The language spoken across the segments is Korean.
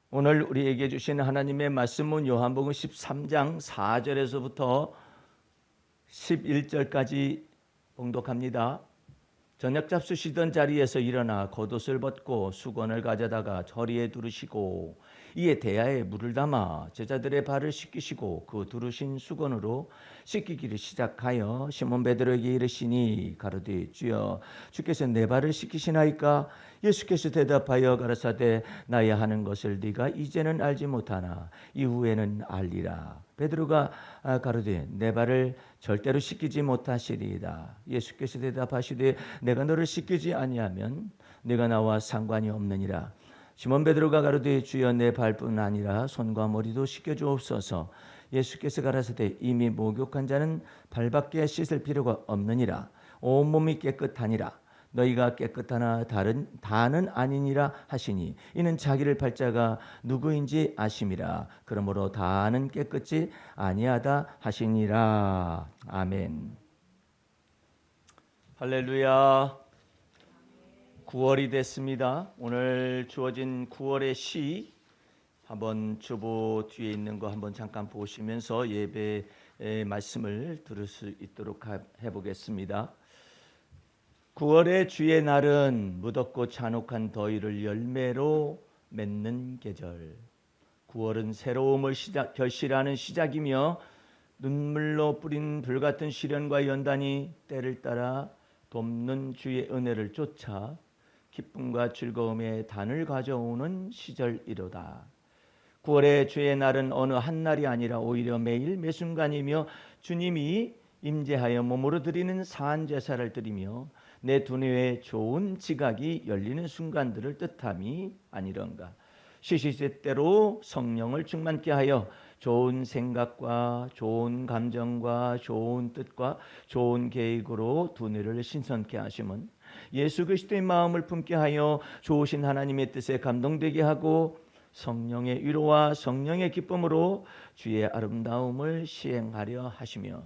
오늘 우리에게 주신 하나님의 말씀은 요한복음 13장 4절에서부터 11절까지 봉독합니다. 저녁 잡수시던 자리에서 일어나 겉옷을 벗고 수건을 가져다가 저리에 두르시고 이에 대야에 물을 담아 제자들의 발을 씻기시고 그 두르신 수건으로 씻기기를 시작하여 시몬 베드로에게 이르시니 가로되 주여 주께서 내 발을 씻기시나이까? 예수께서 대답하여 가라사대 나야 하는 것을 네가 이제는 알지 못하나 이후에는 알리라. 베드로가 가로되 내 발을 절대로 씻기지 못하시리이다. 예수께서 대답하시되 내가 너를 씻기지 아니하면 네가 나와 상관이 없느니라. 시몬 베드로가 가로되 주여 내 발뿐 아니라 손과 머리도 씻겨 주옵소서. 예수께서 가라사대 이미 목욕한 자는 발밖에 씻을 필요가 없느니라. 온몸이 깨끗하니라. 너희가 깨끗하나 다는 아니니라 하시니 이는 자기를 팔자가 누구인지 아심이라. 그러므로 다는 깨끗이 아니하다 하시니라. 아멘. 할렐루야. 9월이 됐습니다. 오늘 주어진 9월의 시 한번 주보 뒤에 있는 거 한번 잠깐 보시면서 예배의 말씀을 들을 수 있도록 해보겠습니다. 9월의 주의 날은 무덥고 잔혹한 더위를 열매로 맺는 계절. 9월은 새로움을 결실하는 시작이며 눈물로 뿌린 불같은 시련과 연단이 때를 따라 돕는 주의 은혜를 쫓아 기쁨과 즐거움의 단을 가져오는 시절이로다. 9월의 주의 날은 어느 한 날이 아니라 오히려 매일 매순간이며 주님이 임재하여 몸으로 드리는 사한 제사를 드리며 내 두뇌에 좋은 지각이 열리는 순간들을 뜻함이 아니런가. 시시때때로 성령을 충만케 하여 좋은 생각과 좋은 감정과 좋은 뜻과 좋은 계획으로 두뇌를 신선케 하심은 예수 그리스도의 마음을 품게 하여 좋으신 하나님의 뜻에 감동되게 하고 성령의 위로와 성령의 기쁨으로 주의 아름다움을 시행하려 하시며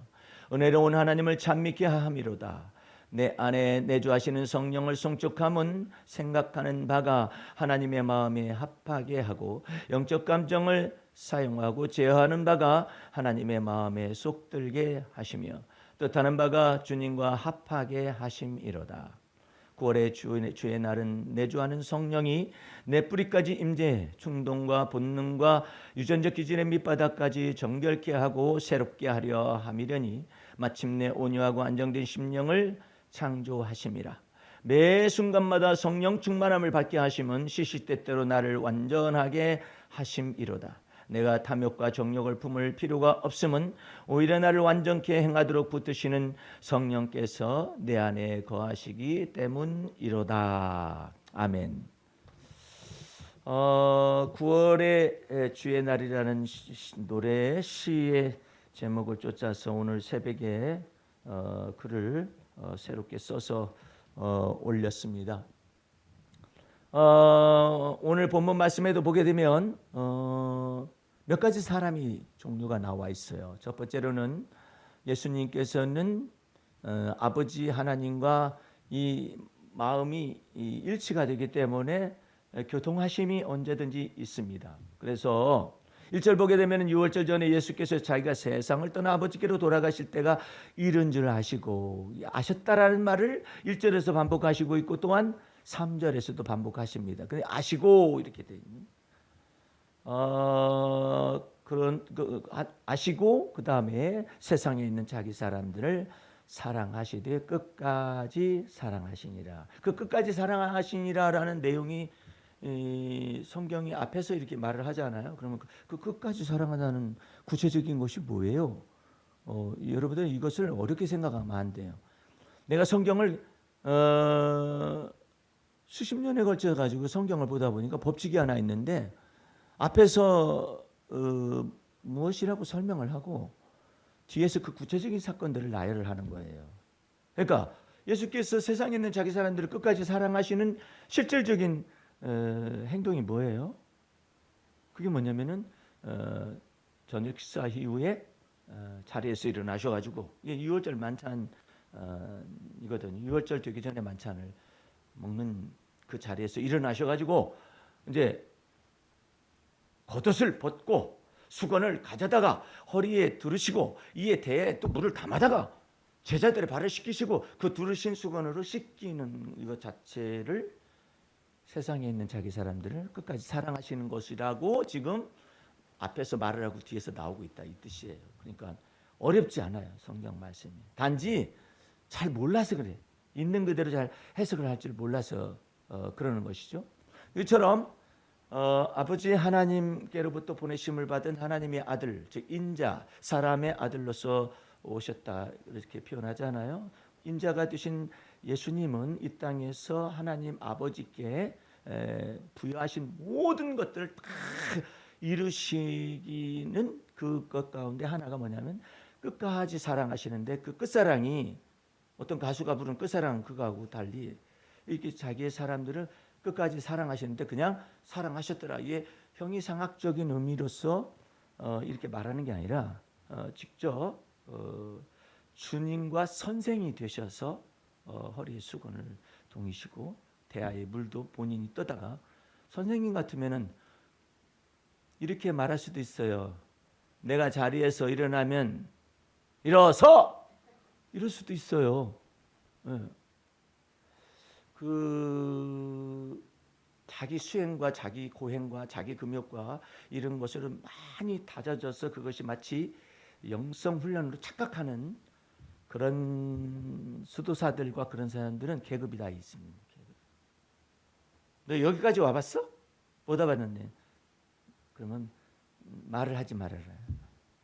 은혜로운 하나님을 찬미케 함이로다. 내 안에 내주하시는 성령을 송축함은 생각하는 바가 하나님의 마음에 합하게 하고 영적 감정을 사용하고 제어하는 바가 하나님의 마음에 쏙들게 하시며 뜻하는 바가 주님과 합하게 하심이로다. 9월의 주의 날은 내주하는 성령이 내 뿌리까지 임재 충동과 본능과 유전적 기질의 밑바닥까지 정결케 하고 새롭게 하려 함이려니 마침내 온유하고 안정된 심령을 창조하심이라. 매 순간마다 성령 충만함을 받게 하심은 시시때때로 나를 완전하게 하심이로다. 내가 탐욕과 정욕을 품을 필요가 없음은 오히려 나를 완전케 행하도록 붙드시는 성령께서 내 안에 거하시기 때문이로다. 아멘. 9월의 주의 날이라는 노래의 시의 제목을 쫓아서 오늘 새벽에 글을 새롭게 써서 올렸습니다. 오늘 본문 말씀에도 보게 되면 몇 가지 사람이 종류가 나와 있어요. 첫 번째로는 예수님께서는 아버지 하나님과 이 마음이 일치가 되기 때문에 교통하심이 언제든지 있습니다. 그래서 1절 보게 되면 6월절 전에 예수께서 자기가 세상을 떠나 아버지께로 돌아가실 때가 이른 줄 아시고 아셨다라는 말을 1절에서 반복하시고 있고 또한 3절에서도 반복하십니다. 근데 아시고 이렇게 돼 있는. 아시고 그 다음에 세상에 있는 자기 사람들을 사랑하시되 끝까지 사랑하시니라. 그 끝까지 사랑하시니라라는 내용이 성경이 앞에서 이렇게 말을 하잖아요. 그러면 그 끝까지 사랑한다는 구체적인 것이 뭐예요? 여러분들 이것을 어렵게 생각하면 안 돼요. 내가 성경을 수십 년에 걸쳐 가지고 성경을 보다 보니까 법칙이 하나 있는데 앞에서 무엇이라고 설명을 하고 뒤에서 그 구체적인 사건들을 나열을 하는 거예요. 그러니까 예수께서 세상에 있는 자기 사람들을 끝까지 사랑하시는 실질적인 행동이 뭐예요? 그게 뭐냐면은 저녁 식사 이후에 자리에서 일어나셔가지고 이게 6월절 만찬 이거든. 6월절 되기 전에 만찬을 먹는 그 자리에서 일어나셔가지고 이제 겉옷을 벗고 수건을 가져다가 허리에 두르시고 이에 대에 또 물을 담아다가 제자들의 발을 씻기시고 그 두르신 수건으로 씻기는 이것 자체를 세상에 있는 자기 사람들을 끝까지 사랑하시는 것이라고 지금 앞에서 말을 하고 뒤에서 나오고 있다, 이 뜻이에요. 그러니까 어렵지 않아요, 성경 말씀이. 단지 잘 몰라서 그래. 있는 그대로 잘 해석을 할 줄 몰라서 그러는 것이죠. 이처럼 아버지 하나님께로부터 보내심을 받은 하나님의 아들, 즉 인자, 사람의 아들로서 오셨다 이렇게 표현하잖아요. 인자가 되신 예수님은 이 땅에서 하나님 아버지께 부여하신 모든 것들을 다 이루시기는 그것 가운데 하나가 뭐냐면 끝까지 사랑하시는데 그 끝사랑이 어떤 가수가 부른 끝사랑 그거하고 달리 이렇게 자기의 사람들을 끝까지 사랑하시는데 그냥 사랑하셨더라. 이게 형이상학적인 의미로서 이렇게 말하는 게 아니라 직접 주님과 선생이 되셔서 허리에 수건을 동이시고 대야의 물도 본인이 떠다가 선생님 같으면은 이렇게 말할 수도 있어요. 내가 자리에서 일어나면 일어서 이럴 수도 있어요. 그 자기 수행과 자기 고행과 자기 금욕과 이런 것으로 많이 다져져서 그것이 마치 영성 훈련으로 착각하는 그런 수도사들과 그런 사람들은 계급이 다 있습니다. 너 여기까지 와봤어? 못 와봤는데 그러면 말을 하지 말아라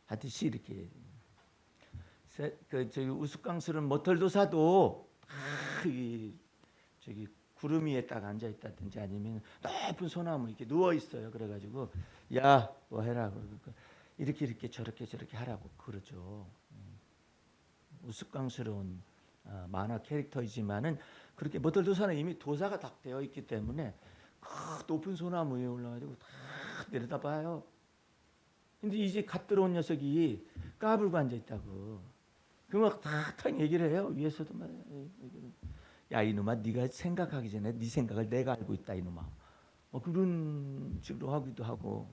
하듯이 이렇게 저기 우스꽝스러운 모털도사도 저기 구름 위에 딱 앉아 있다든지 아니면 높은 소나무 이렇게 누워 있어요. 그래가지고 야 뭐 해라 이렇게 저렇게 하라고 그러죠. 우스꽝스러운 만화 캐릭터이지만은 그렇게 모털도사는 이미 도사가 딱 되어 있기 때문에 그 높은 소나무 위에 올라가지고 다 내려다봐요. 근데 이제 갓 들어온 녀석이 까불고 앉아 있다고. 그러면 탁 얘기를 해요. 위에서도 말이야. 야 이놈아, 네가 생각하기 전에 네 생각을 내가 알고 있다 이놈아. 그런 식으로 하기도 하고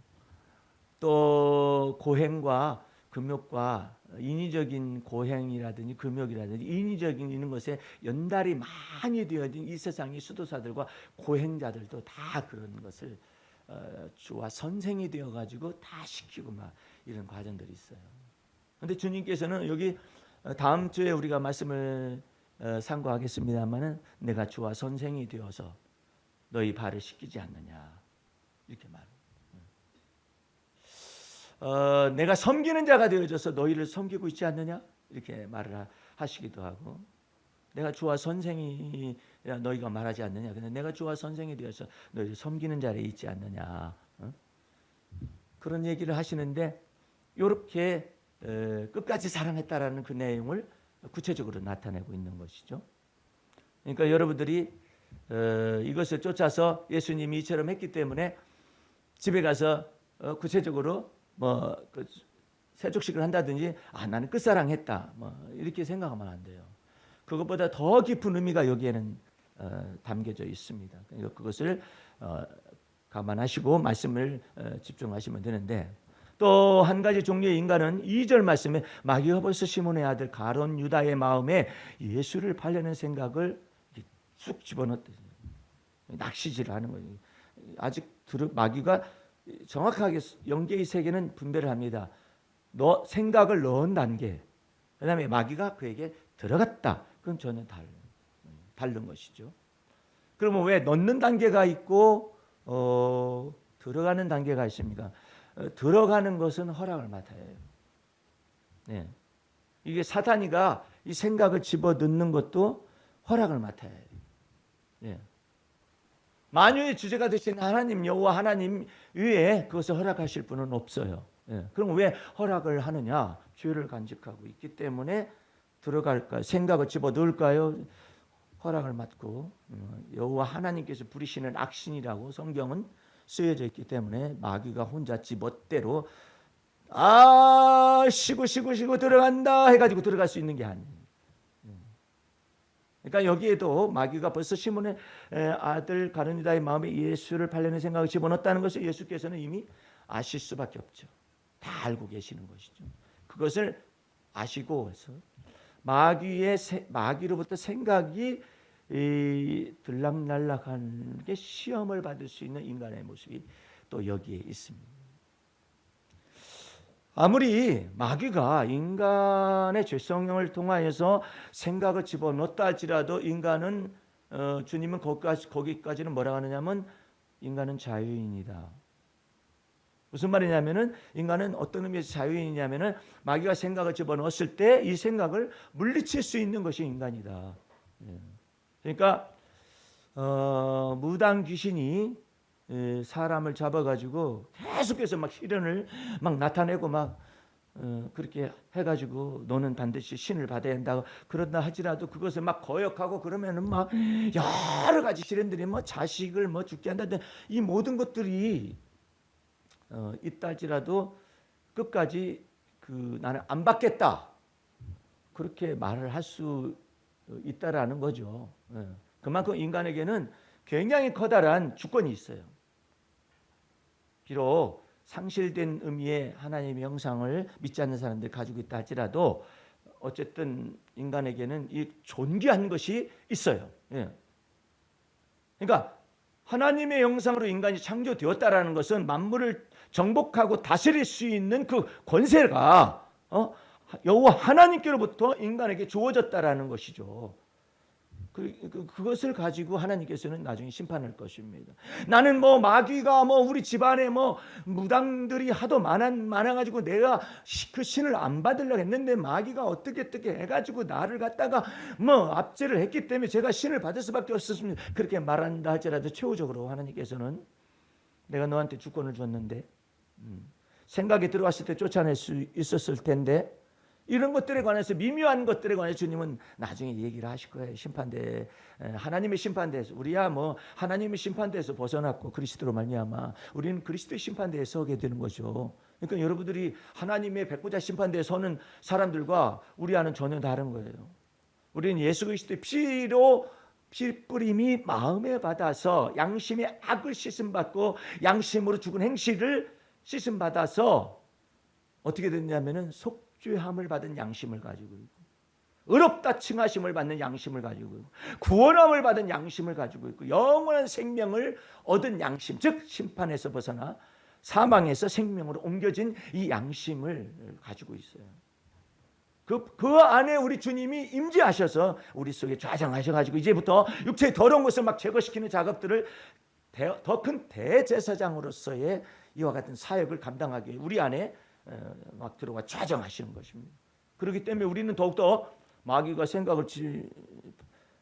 또 고행과 금욕과 인위적인 고행이라든지 금욕이라든지 인위적인 이런 것에 연달이 많이 되어진 이 세상의 수도사들과 고행자들도 다 그런 것을 주와 선생이 되어 가지고 다 시키고 막 이런 과정들이 있어요. 그런데 주님께서는 여기 다음 주에 우리가 말씀을 상고하겠습니다만은 내가 주와 선생이 되어서 너희 발을 씻기지 않느냐 이렇게 말해요. 내가 섬기는 자가 되어져서 너희를 섬기고 있지 않느냐 이렇게 말을 하시기도 하고 내가 주와 선생이 너희가 말하지 않느냐 근데 내가 주와 선생이 되어서 너희를 섬기는 자리에 있지 않느냐 그런 얘기를 하시는데 이렇게 끝까지 사랑했다라는 그 내용을 구체적으로 나타내고 있는 것이죠. 그러니까 여러분들이 이것을 쫓아서 예수님이 이처럼 했기 때문에 집에 가서 구체적으로 그 세족식을 한다든지 나는 끝사랑했다 이렇게 생각하면 안 돼요. 그것보다 더 깊은 의미가 여기에는 담겨져 있습니다. 그러니까 그것을 감안하시고 말씀을 집중하시면 되는데 또 한 가지 종류의 인간은 2절 말씀에 마귀가 벌써 시몬의 아들 가룟 유다의 마음에 예수를 팔려는 생각을 쑥 집어넣었다. 낚시질을 하는 거예요. 아직 마귀가 정확하게 영계의 세계는 분별을 합니다. 생각을 넣은 단계, 그 다음에 마귀가 그에게 들어갔다. 그건 전혀 다른 것이죠. 그러면 왜 넣는 단계가 있고 들어가는 단계가 있습니까? 들어가는 것은 허락을 맡아야 해요. 네. 이게 사탄이가 이 생각을 집어넣는 것도 허락을 맡아야 해요. 네. 만유의 주제가 되신 하나님 여호와 하나님 위에 그것을 허락하실 분은 없어요. 예. 그럼 왜 허락을 하느냐? 죄를 간직하고 있기 때문에 들어갈까요? 생각을 집어넣을까요? 허락을 맡고 여호와 하나님께서 부리시는 악신이라고 성경은 쓰여져 있기 때문에 마귀가 혼자 지 멋대로 쉬고 들어간다 해가지고 들어갈 수 있는 게 아니에요. 그러니까 여기에도 마귀가 벌써 시몬의 아들 가룟 유다의 마음에 예수를 팔려는 생각을 집어넣었다는 것을 예수께서는 이미 아실 수밖에 없죠. 다 알고 계시는 것이죠. 그것을 아시고 해서 마귀로부터 생각이 들락날락하는 게 시험을 받을 수 있는 인간의 모습이 또 여기에 있습니다. 아무리 마귀가 인간의 죄성을 통하여서 생각을 집어넣었다 할지라도 인간은 주님은 거기까지는 뭐라고 하느냐면 인간은 자유인이다. 무슨 말이냐면은 인간은 어떤 의미에서 자유인이냐면은 마귀가 생각을 집어넣었을 때 이 생각을 물리칠 수 있는 것이 인간이다. 그러니까 무당 귀신이 사람을 잡아가지고 계속해서 막 시련을 막 나타내고 막 그렇게 해가지고 너는 반드시 신을 받아야 한다고 그런다 하지라도 그것을 막 거역하고 그러면은 막 여러 가지 시련들이 뭐 자식을 뭐 죽게 한다든 이 모든 것들이 있다 할지라도 끝까지 나는 안 받겠다 그렇게 말을 할 수 있다라는 거죠. 그만큼 인간에게는 굉장히 커다란 주권이 있어요. 비록 상실된 의미의 하나님의 형상을 믿지 않는 사람들이 가지고 있다 할지라도 어쨌든 인간에게는 이 존귀한 것이 있어요. 그러니까 하나님의 형상으로 인간이 창조되었다라는 것은 만물을 정복하고 다스릴 수 있는 그 권세가 여호와 하나님께로부터 인간에게 주어졌다라는 것이죠. 그것을 가지고 하나님께서는 나중에 심판할 것입니다. 나는 뭐 마귀가 뭐 우리 집안에 뭐 무당들이 하도 많아가지고 내가 그 신을 안 받으려고 했는데 마귀가 어떻게 해가지고 나를 갖다가 뭐 압제를 했기 때문에 제가 신을 받을 수밖에 없었습니다. 그렇게 말한다 할지라도 최후적으로 하나님께서는 내가 너한테 주권을 줬는데 생각이 들어왔을 때 쫓아낼 수 있었을 텐데 이런 것들에 관해서 미묘한 것들에 관해서 주님은 나중에 얘기를 하실 거예요. 심판대 하나님의 심판대에서 우리야 뭐 하나님의 심판대에서 벗어났고 그리스도로 말미암아 우리는 그리스도의 심판대에 서게 되는 거죠. 그러니까 여러분들이 하나님의 백보자 심판대에 서는 사람들과 우리와는 전혀 다른 거예요. 우리는 예수 그리스도의 피로 피뿌림이 마음에 받아서 양심의 악을 씻음받고 양심으로 죽은 행실을 씻음받아서 어떻게 됐냐면은 속죄함을 받은 양심을 가지고 있고 의롭다 칭하심을 받는 양심을 가지고 있고 구원함을 받은 양심을 가지고 있고 영원한 생명을 얻은 양심, 즉 심판에서 벗어나 사망에서 생명으로 옮겨진 이 양심을 가지고 있어요. 그 안에 우리 주님이 임재하셔서 우리 속에 좌정하셔가지고 이제부터 육체의 더러운 것을 막 제거시키는 작업들을 더 큰 대제사장으로서의 이와 같은 사역을 감당하기 위해 우리 안에 막 들어와 좌정하시는 것입니다. 그렇기 때문에 우리는 더욱더 마귀가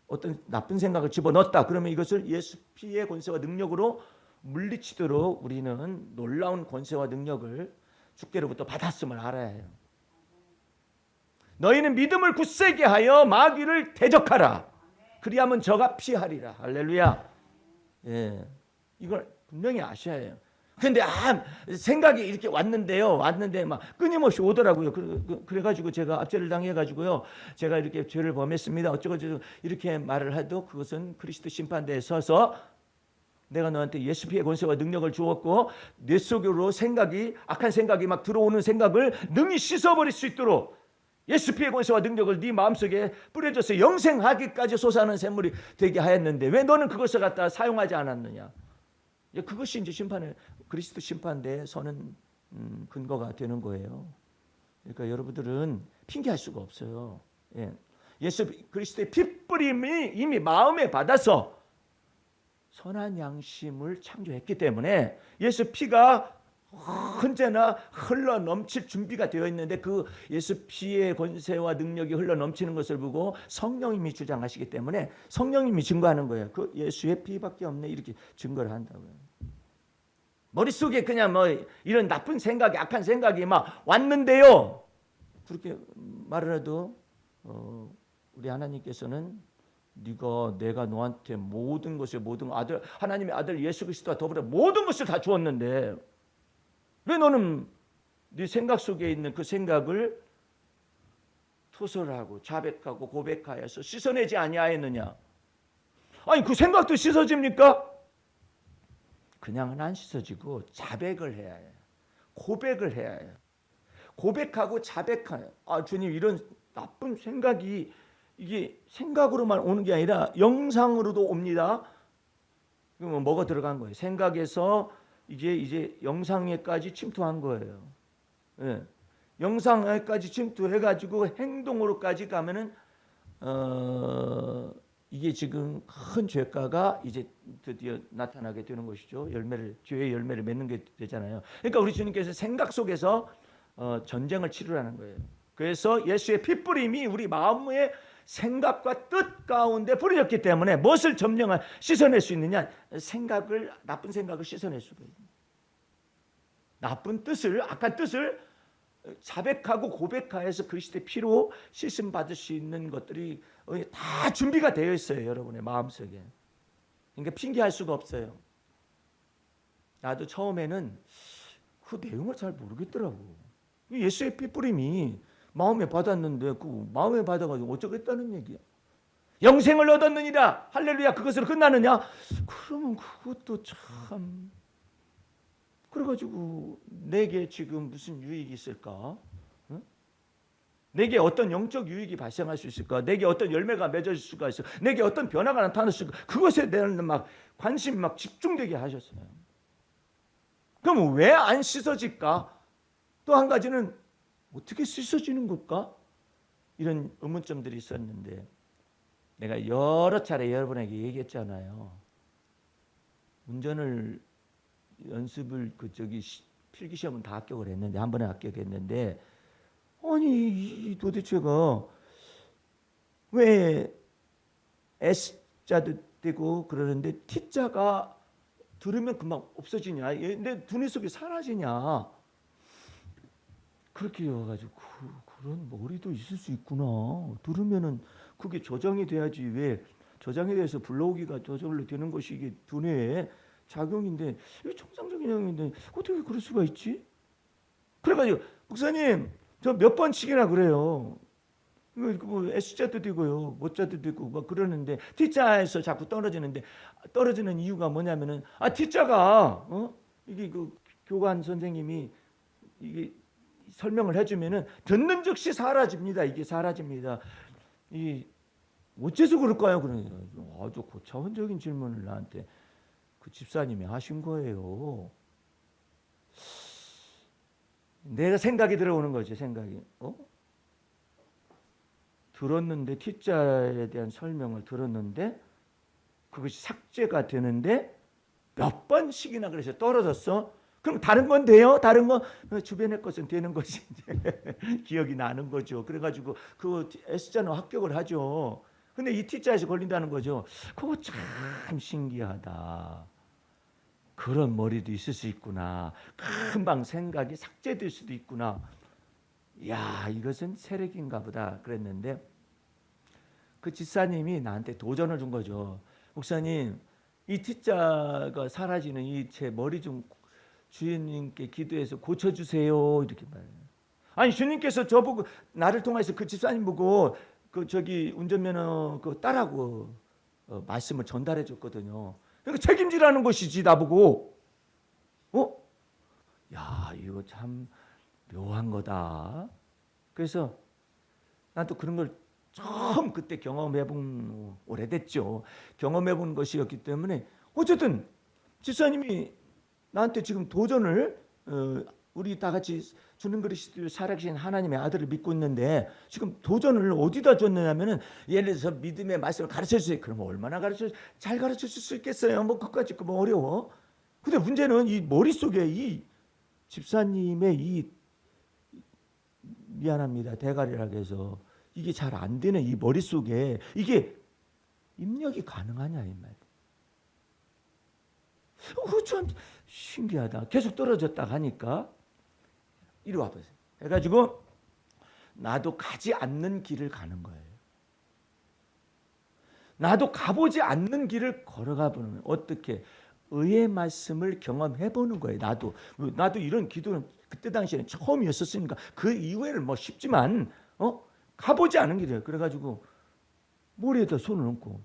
어떤 나쁜 생각을 집어넣었다 그러면 이것을 예수 피의 권세와 능력으로 물리치도록 우리는 놀라운 권세와 능력을 주께로부터 받았음을 알아야 해요. 너희는 믿음을 굳세게 하여 마귀를 대적하라. 그리하면 저가 피하리라. 할렐루야. 이걸 분명히 아셔야 해요. 근데 생각이 이렇게 왔는데 막 끊임없이 오더라고요. 그래가지고 제가 압제를 당해가지고요. 제가 이렇게 죄를 범했습니다. 어쩌고저쩌고 이렇게 말을 해도 그것은 그리스도 심판대에 서서 내가 너한테 예수 피의 권세와 능력을 주었고 내 속으로 악한 생각이 막 들어오는 생각을 능히 씻어버릴 수 있도록 예수 피의 권세와 능력을 네 마음속에 뿌려줘서 영생하기까지 솟아나는 샘물이 되게 하였는데 왜 너는 그것을 갖다 사용하지 않았느냐. 그것이 이제 그리스도 심판대에 서는 근거가 되는 거예요. 그러니까 여러분들은 핑계할 수가 없어요. 예수 그리스도의 핏뿌림이 이미 마음에 받아서 선한 양심을 창조했기 때문에 예수 피가 언제나 흘러 넘칠 준비가 되어 있는데 그 예수 피의 권세와 능력이 흘러 넘치는 것을 보고 성령님이 주장하시기 때문에 성령님이 증거하는 거예요. 그 예수의 피밖에 없네 이렇게 증거를 한다고요. 머릿속에 그냥 뭐 이런 나쁜 생각이 악한 생각이 막 왔는데요. 그렇게 말을 해도 우리 하나님께서는 내가 너한테 모든 아들 하나님의 아들 예수 그리스도와 더불어 모든 것을 다 주었는데 왜 너는 네 생각 속에 있는 그 생각을 토설하고 자백하고 고백하여서 씻어내지 아니하였느냐? 아니 그 생각도 씻어집니까? 그냥은 안 씻어지고 자백을 해야 해요. 고백을 해야 해요. 고백하고 자백하요. 아, 주님, 이런 나쁜 생각이 이게 생각으로만 오는 게 아니라 영상으로도 옵니다. 그러면 뭐가 들어간 거예요? 생각에서 이제 영상에까지 침투한 거예요. 예. 영상에까지 침투해가지고 행동으로까지 가면은 이게 지금 큰 죄가가 이제 드디어 나타나게 되는 것이죠. 죄의 열매를 맺는 게 되잖아요. 그러니까 우리 주님께서 생각 속에서 전쟁을 치르라는 거예요. 그래서 예수의 핏부림이 우리 마음의 생각과 뜻 가운데 뿌려졌기 때문에 무엇을 씻어낼 수 있느냐? 나쁜 생각을 씻어낼 수가 있는. 나쁜 뜻을, 악한 뜻을 자백하고 고백하여서 그리스도의 피로 씻음 받을 수 있는 것들이 다 준비가 되어 있어요. 여러분의 마음속에. 그러니까 핑계할 수가 없어요. 나도 처음에는 그 내용을 잘 모르겠더라고. 예수의 핏부림이 마음에 받았는데 그 마음에 받아가지고 어쩌겠다는 얘기야. 영생을 얻었느니라. 할렐루야. 그것으로 끝나느냐? 그러면 그것도 참, 그래가지고 내게 지금 무슨 유익이 있을까? 응? 내게 어떤 영적 유익이 발생할 수 있을까? 내게 어떤 열매가 맺어질 수가 있을까? 내게 어떤 변화가 나타날 수 있을까? 그것에 대한 막 관심이 막 집중되게 하셨어요. 그럼 왜 안 씻어질까? 또 한 가지는 어떻게 씻어지는 걸까? 이런 의문점들이 있었는데 내가 여러 차례 여러분에게 얘기했잖아요. 운전을 연습을 필기 시험은 다 합격을 했는데 한 번에 합격했는데 아니 도대체가 왜 S자도 되고 그러는데 T자가 들으면 금방 없어지냐? 내 두뇌 속에 사라지냐? 그렇게 여가지고 그런 머리도 있을 수 있구나. 들으면은 그게 저장이 돼야지. 왜 저장에 대해서 불러오기가 저절로 되는 것이 이게 두뇌의 작용인데 이게 정상적인 작용인데 어떻게 그럴 수가 있지? 그래가지고 목사님 저 몇 번씩이나 그래요. 뭐 S자도 되고요, 모자도 되고 막 그러는데 T자에서 자꾸 떨어지는데 떨어지는 이유가 뭐냐면은 T자가 이게 그 교관 선생님이 이게 설명을 해주면은 듣는 즉시 사라집니다. 이게 사라집니다. 이 어째서 그럴까요? 그러니까 아주 고차원적인 질문을 나한테 그 집사님이 하신 거예요. 내가 생각이 들어오는 거죠. 생각이. 들었는데 T자에 대한 설명을 들었는데 그것이 삭제가 되는데 몇 번씩이나 그래서 떨어졌어. 그럼 다른 건 돼요? 다른 건 주변의 것은 되는 것이 이제 기억이 나는 거죠. 그래가지고 그 S자는 합격을 하죠. 근데 이 T자에서 걸린다는 거죠. 그거 참 신기하다. 그런 머리도 있을 수 있구나. 금방 생각이 삭제될 수도 있구나. 야, 이것은 세력인가 보다 그랬는데 그 집사님이 나한테 도전을 준 거죠. 목사님, 이 T자가 사라지는 이 제 머리 좀 주님께 기도해서 고쳐주세요. 이렇게 말해요. 아니 주님께서 저보고 나를 통해서 그 집사님 보고 그 운전면허 그 딸하고 말씀을 전달해 줬거든요. 그러니까 책임지라는 것이지 나보고. 야, 이거 참 묘한 거다. 그래서 난 또 그런 걸 처음 그때 경험해본 오래됐죠. 경험해본 것이었기 때문에 어쨌든 집사님이 나한테 지금 도전을 우리 다 같이 주는 그리스도 살아계신 하나님의 아들을 믿고 있는데 지금 도전을 어디다 줬느냐면은 예를 들어서 믿음의 말씀을 가르쳐 주세요. 그럼 얼마나 잘 가르쳐 줄 수 있겠어요? 뭐 그까짓 거 뭐 어려워. 근데 문제는 이 머릿속에 이 집사님의 이 미안합니다. 대가리라고 해서 이게 잘 안 되는 이 머릿속에 이게 입력이 가능하냐 이 말. 참 신기하다. 계속 떨어졌다 하니까 이리 와보세요. 해가지고 나도 가지 않는 길을 가는 거예요. 나도 가보지 않는 길을 걸어가 보는 거예요. 어떻게? 의의 말씀을 경험해 보는 거예요. 나도 이런 기도는 그때 당시에는 처음이었었으니까 그 이후에는 뭐 쉽지만 가보지 않은 길이에요. 그래가지고 머리에다 손을 얹고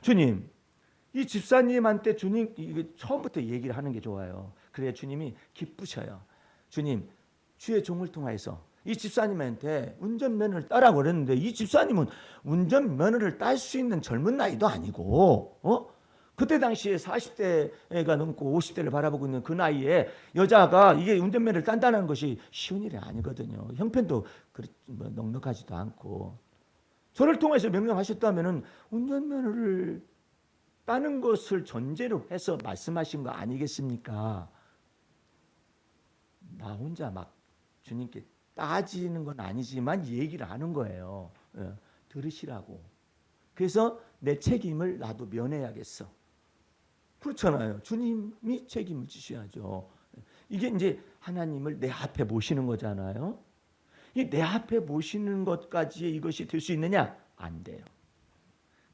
주님, 이 집사님한테 주님 이게 처음부터 얘기를 하는 게 좋아요. 그래야 주님이 기쁘셔요. 주님, 주의 종을 통해서 이 집사님한테 운전면허를 따라고 그랬는데 이 집사님은 운전면허를 딸 수 있는 젊은 나이도 아니고 그때 당시에 40대가 넘고 50대를 바라보고 있는 그 나이에 여자가 이게 운전면허를 딴다는 것이 쉬운 일이 아니거든요. 형편도 넉넉하지도 않고. 저를 통해서 명령하셨다면 운전면허를 따는 것을 전제로 해서 말씀하신 거 아니겠습니까? 나 혼자 막 주님께 따지는 건 아니지만 얘기를 하는 거예요. 들으시라고. 그래서 내 책임을 나도 면해야겠어. 그렇잖아요. 주님이 책임을 지셔야죠. 이게 이제 하나님을 내 앞에 모시는 거잖아요. 이 내 앞에 모시는 것까지 이것이 될 수 있느냐? 안 돼요.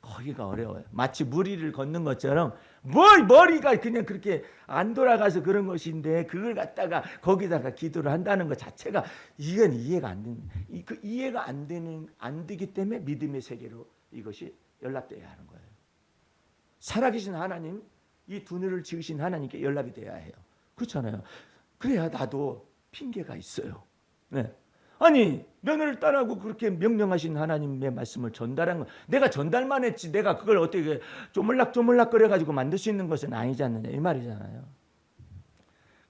거기가 어려워요. 마치 무리를 걷는 것처럼 머리가 그냥 그렇게 안 돌아가서 그런 것인데 그걸 갖다가 거기다가 기도를 한다는 것 자체가 이건 이해가 안 되는, 그 이해가 안 되기 때문에 믿음의 세계로 이것이 연락돼야 하는 거예요. 살아계신 하나님, 이 두 눈을 지으신 하나님께 연락이 돼야 해요. 그렇잖아요. 그래야 나도 핑계가 있어요. 네. 아니 면허를 따라고 그렇게 명령하신 하나님의 말씀을 전달한 거, 내가 전달만 했지 내가 그걸 어떻게 쪼물락쪼물락 거려가지고 만들 수 있는 것은 아니지 않느냐 이 말이잖아요.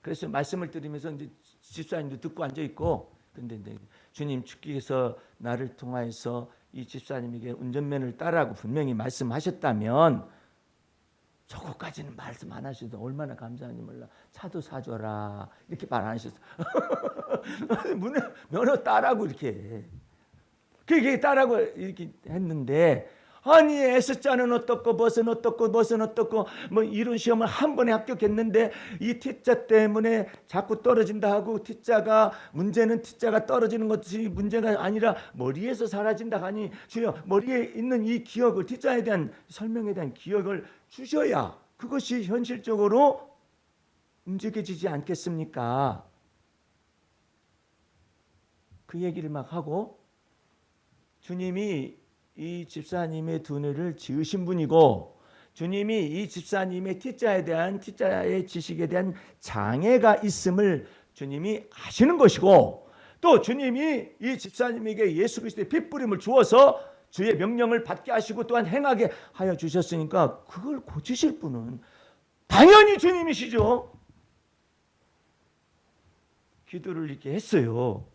그래서 말씀을 드리면서 이제 집사님도 듣고 앉아 있고, 근데 주님 주께서 나를 통하여서 이 집사님에게 운전면허를 따라고 분명히 말씀하셨다면 저거까지는 말씀 안 하셔도 얼마나 감사한지 몰라. 차도 사줘라 이렇게 말 안 하셨어. 면허 따라고 이렇게 그게 따라고 이렇게 했는데, 아니 S자는 어떻고 벗은 어떻고 벗은 어떻고 뭐 이런 시험을 한 번에 합격했는데 이 T자 때문에 자꾸 떨어진다 하고, T자가 문제는 T자가 떨어지는 것이 문제가 아니라 머리에서 사라진다 하니 주여 머리에 있는 이 기억을, T자에 대한 설명에 대한 기억을 주셔야 그것이 현실적으로 움직여지지 않겠습니까? 그 얘기를 막 하고, 주님이 이 집사님의 두 눈을 지으신 분이고 주님이 이 집사님의 T자의 지식에 대한 장애가 있음을 주님이 아시는 것이고, 또 주님이 이 집사님에게 예수 그리스도의 핏부림을 주어서 주의 명령을 받게 하시고 또한 행하게 하여 주셨으니까 그걸 고치실 분은 당연히 주님이시죠. 기도를 이렇게 했어요.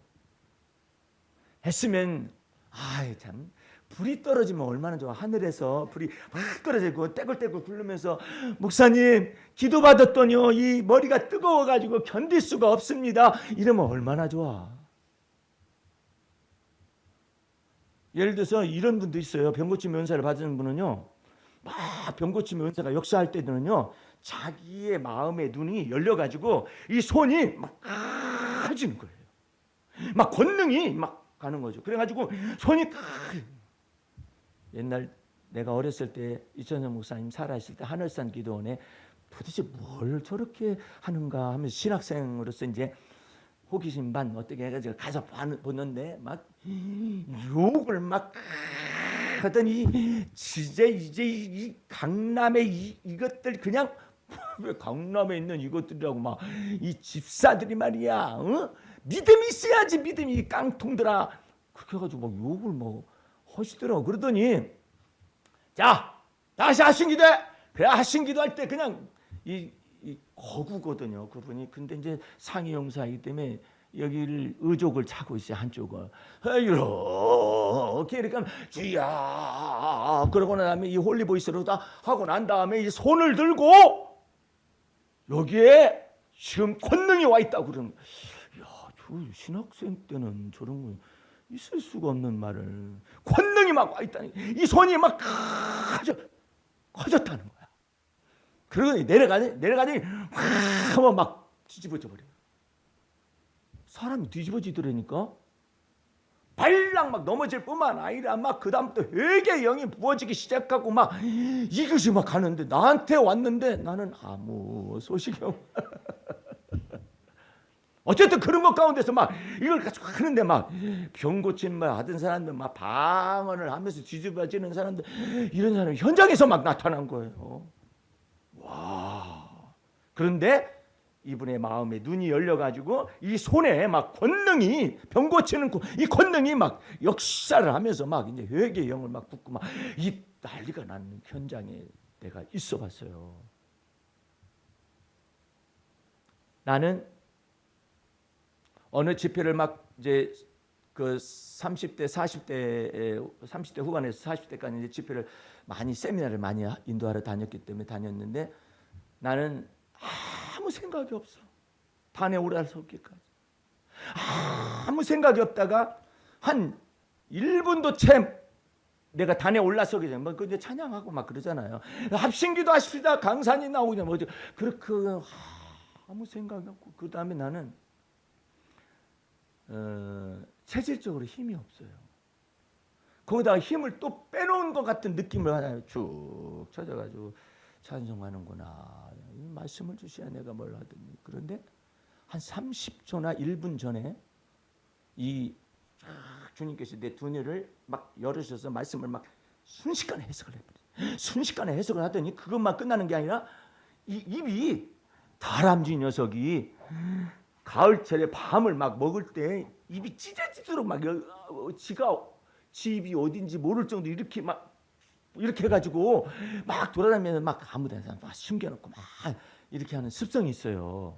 했으면 참 불이 떨어지면 얼마나 좋아. 하늘에서 불이 막 떨어지고 떼굴떼굴 굴르면서 목사님 기도받았더니요 이 머리가 뜨거워가지고 견딜 수가 없습니다 이러면 얼마나 좋아. 예를 들어서 이런 분도 있어요. 병고침의 은사를 받은 분은요, 막 병고침의 은사가 역사할 때는요 자기의 마음의 눈이 열려가지고 이 손이 막 커지는 거예요. 막 권능이 막 가는 거죠. 그래가지고 손이 옛날 내가 어렸을 때 이천성 목사님 살아있을 때 하늘산 기도원에 도대체 뭘 저렇게 하는가 하면서 신학생으로서 이제 호기심 반 어떻게 해가지고 가서 보는데 막 욕을 막 하더니 진짜 이제 이 강남의 이것들 그냥 왜 강남에 있는 이것들이라고 막 이 집사들이 말이야 믿음이 있어야지 믿음이 깡통들아 그렇게 해가지고 막 욕을 막 하시더라고. 그러더니 자 다시 하신기도 해. 그래 하신기도 할 때 그냥 이 거구거든요 그분이. 근데 이제 상위 용사이기 때문에 여기를 의족을 차고 있어요. 한쪽을 이렇게 이렇게 하면 주야 그러고 난 다음에 이 홀리보이스로 다 하고 난 다음에 이 손을 들고 여기에 지금 권능이 와 있다고 그러는 거예요. 야, 저 신학생 때는 저런 거 있을 수가 없는 말을 권능이 막 와 있다니 이 손이 막 커졌다는 거야. 그러더니 내려가더니 한번 막 뒤집어져 버려요. 사람이 뒤집어지더라니까. 발랑 막 넘어질 뿐만 아니라 막 그 다음부터 회개 영이 부어지기 시작하고 막 이것이 막 가는데 나한테 왔는데 나는 아무 소식이 없. 어쨌든 그런 것 가운데서 막 이걸 가지고 하는데 막 병 고친 받은 사람들 막 방언을 하면서 뒤집어지는 사람들 이런 사람이 현장에서 막 나타난 거예요. 와. 그런데 이분의 마음에 눈이 열려가지고 이 손에 막 권능이 병 고치는 이 권능이 막 역사를 하면서 막 이제 회개의 영을 막 붓고 막 이 난리가 나는 현장에 내가 있어봤어요. 나는 어느 집회를 막 이제 그 30대 30대 후반에서 40대까지 이제 집회를 많이 세미나를 많이 인도하러 다녔기 때문에 다녔는데 나는 아무 생각이 없어. 단에 올라서기까지 아무 생각이 없다가 한 1분도 채 내가 단에 올라서기 전에 뭐 이제 찬양하고 막 그러잖아요. 합심기도 하십시다. 강산이 나오냐 뭐죠. 그렇게 아무 생각이 없고 그 다음에 나는 체질적으로 힘이 없어요. 거기다가 힘을 또 빼놓은 것 같은 느낌을 하나 쭉 찾아가지고 찬송하는구나. 이 말씀을 주셔야 내가 뭘 하더니 그런데 한 30초나 1분 전에 이 주님께서 내 두뇌를 막 열으셔서 말씀을 막 순식간에 해석을 해버려요. 순식간에 해석을 하더니 그것만 끝나는 게 아니라 이 입이 다람쥐 녀석이 가을철에 밤을 막 먹을 때 입이 찢어지도록 막 지 입이 어딘지 모를 정도 이렇게 막 이렇게 해가지고 막 돌아다니면서 막 아무데나 막 숨겨놓고 막 이렇게 하는 습성이 있어요.